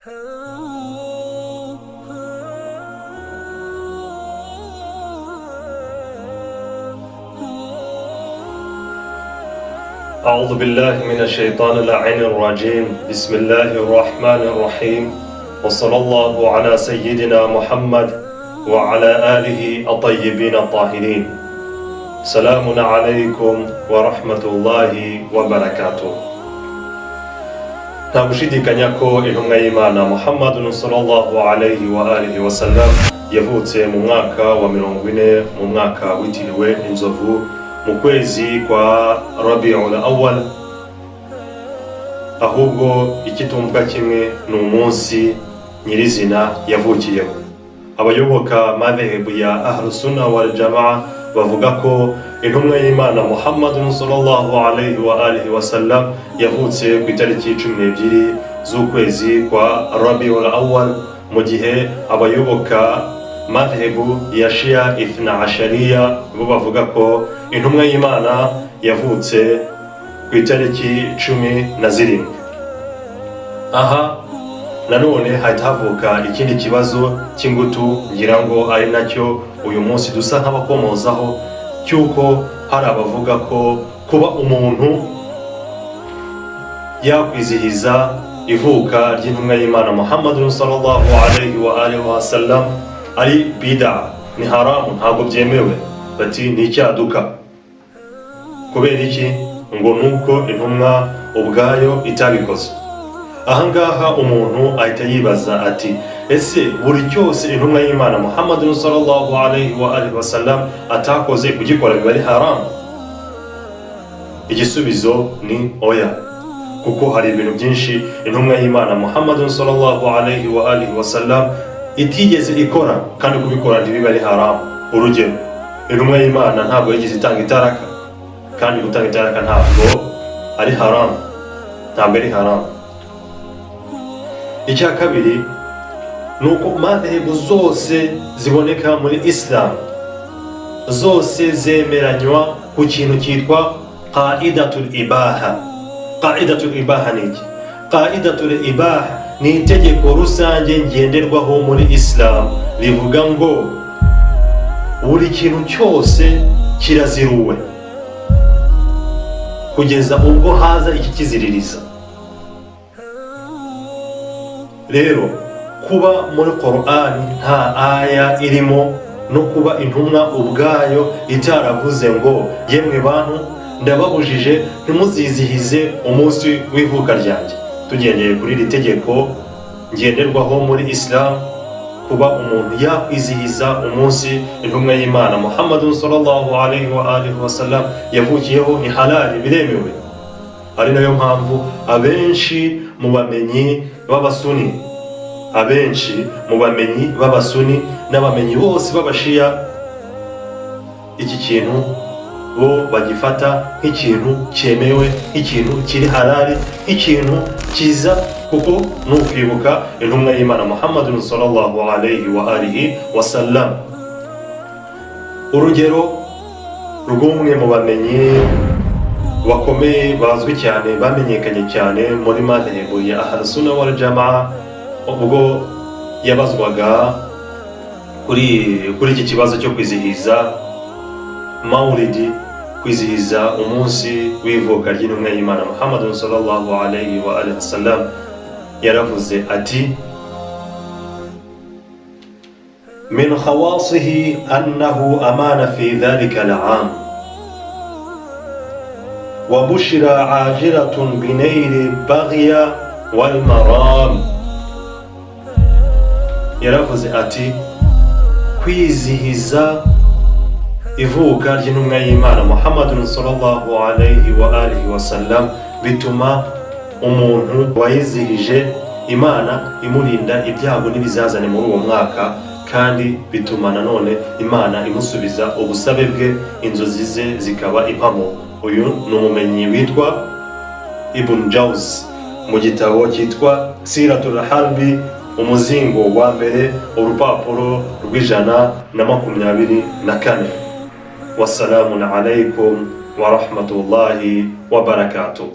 أعوذ بالله من الشيطان اللعين الرجيم. بسم الله الرحمن الرحيم. وصلى الله على سيدنا محمد وعلى آله الطيبين الطاهرين. سلام عليكم ورحمة الله وبركاته. nta gushidikanya ko intumwa y'Imana Muhammadun sallallahu alayhi wa alihi wa sallam yavutse mu mwaka wa 40 mu mwaka witiriwe inzovu mu kwezi kwa Rabiul Awwal, ahubwo ikitumvwa kimwe ni umunsi nyirizina yavukiyeho. Abayoboka madhehebu ya Ahlus Sunna wal Jamaa bavuga ko intumwa y'Imana Muhammadun sallallahu alayhi wa alihi wa sallam yavutse ku itariki 12 z'ukwezi kwa Rabiul Awwal, mu gihe abayoboka madhehebu ya Shia Ithna Ashariya bo bavuga ko intumwa y'Imana yavutse ku itariki 17. Aha nanone hahita havuka ikindi kibazo cy'ingutu, ngira ngo ari nacyo uyu munsi dusa nk'abakomozaho, cyuko hari abavuga ko kuba umuntu yakwizihiza ivuka ry'intumwa y'Imana Muhammadun sallallahu alayhi wa alihi wa sallam ari bid'a, ni haramu, ntabwo byemewe. Bati ni icyaduka. Kubera iki? Ngo nuko intumwa ubwayo itabikoze. Ahangaha umuntu ahita yibaza ati, ese buri cyose intumwa y'Imana Muhammadun sallallahu alayhi wa alihi wa sallam atakoze kugikora biba ari haramu? Igisubizo ni oya, kuko hari ibintu byinshi intumwa y'Imana Muhammadun sallallahu alayhi wa alihi wa sallam itigeze ikora kandi kubikora ntibiba ari haramu. Urugero, intumwa y'Imana ntabwo yigeze itanga itaraka, kandi gutanga itaraka ntabwo ari haramu, ntabwo ari haramu. Icya kabiri nuko madhehebu zose ziboneka muri Islam zose zemeranywa ku kintu cyitwa qaidatul ibaha. Qaidatul ibaha ni iki? Qaidatul ibaha ni itegeko rusange ngenderwaho muri Islam rivuga ngo buri kintu cyose kiraziruwe kugeza ubwo haza iki kiziririza. Rero kuba muri Qur'an nta aya irimo, no kuba intumwa ubwayo itaravuze ngo yemwe bantu ndababujije ntimuzizihize umunsi w'ivuka ryanjye, tugendeye kuri iri tegeko ngenderwaho muri Islam, kuba umuntu yakwizihiza umunsi intumwa y'Imana Muhammadun sallallahu alayhi wa alihi wa sallam yavukiyeho ni halali, biremewe. Ari nayo mpamvu abenshi mu bamenyi b'abasuni n'abamenyi bose b'abashiya iki kintu bo bagifata nk'ikintu cyemewe, nk'ikintu kiri halali, nk'ikintu kiza, kuko ni ukwibuka intumwa y'Imana Muhammadun sallallahu alayhi wa alihi wa sallam. Urugero rw'umwe mu bamenyi bakomeye bazwi cyane bamenyekanye cyane muri madhehebu ya Ahlus Sunna wal Jamaa, ubwo yabazwaga kuri iki kibazo cyo kwizihiza Maulidi, kwizihiza umunsi w'ivuka ry'intumwa y'Imana Muhammadun sallallahu alayhi wa alihi wa sallam, yaravuze ati, min khawasihi annahu amana fi dhalika al'am wa bushra ajiratun binayli baghya wal maram. Yaravuze ati, kwizihiza ivuka ry'intumwa y'Imana Muhammadun sallallahu alayhi wa alihi wa sallam bituma umuntu wayizihije Imana imurinda ibyago n'ibizazane muri uwo mwaka, kandi bituma nanone Imana imusubiza ubusabe bwe, inzozi ze zikaba impamo. Uyu ni umumenyi witwa Ibn Jawzi mu gitabo cyitwa Siratul Harbi, umuzingo wa mbere, urupapuro rw'124. Wassalamu alaykum wa rahmatullahi wa barakatuh.